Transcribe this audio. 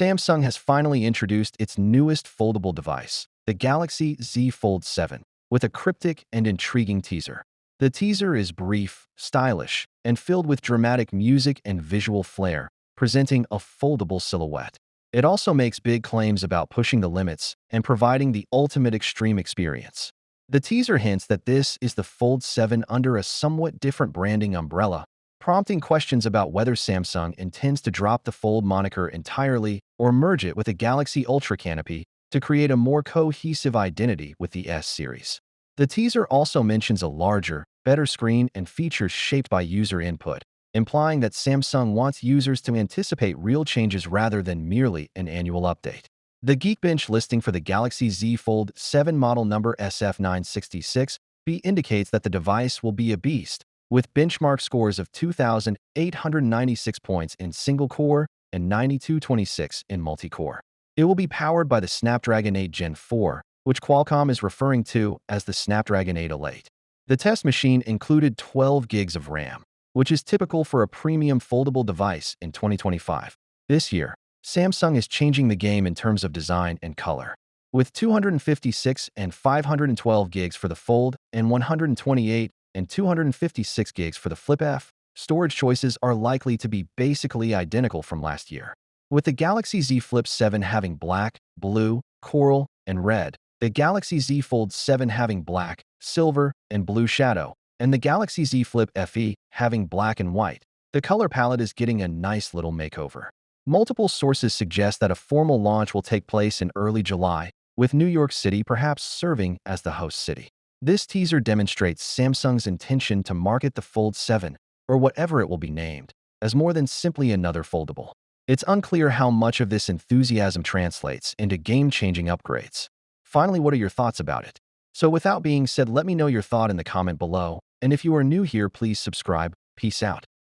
Samsung has finally introduced its newest foldable device, the Galaxy Z Fold 7, with a cryptic and intriguing teaser. The teaser is brief, stylish, and filled with dramatic music and visual flair, presenting a foldable silhouette. It also makes big claims about pushing the limits and providing the ultimate extreme experience. The teaser hints that this is the Fold 7 under a somewhat different branding umbrella, prompting questions about whether Samsung intends to drop the Fold moniker entirely or merge it with a Galaxy Ultra canopy to create a more cohesive identity with the S series. The teaser also mentions a larger, better screen and features shaped by user input, implying that Samsung wants users to anticipate real changes rather than merely an annual update. The Geekbench listing for the Galaxy Z Fold 7 model number SF966B indicates that the device will be a beast, with benchmark scores of 2,896 points in single-core and 9,226 in multi-core. It will be powered by the Snapdragon 8 Gen 4, which Qualcomm is referring to as the Snapdragon 808. The test machine included 12 gigs of RAM, which is typical for a premium foldable device in 2025. This year, Samsung is changing the game in terms of design and color. With 256 and 512 gigs for the Fold and 128 and 256 gigs for the Flip F, storage choices are likely to be basically identical from last year. With the Galaxy Z Flip 7 having black, blue, coral, and red, the Galaxy Z Fold 7 having black, silver, and blue shadow, and the Galaxy Z Flip FE having black and white, the color palette is getting a nice little makeover. Multiple sources suggest that a formal launch will take place in early July, with New York City perhaps serving as the host city. This teaser demonstrates Samsung's intention to market the Fold 7, or whatever it will be named, as more than simply another foldable. It's unclear how much of this enthusiasm translates into game-changing upgrades. Finally, what are your thoughts about it? So without being said, let me know your thought in the comment below, and if you are new here, please subscribe. Peace out.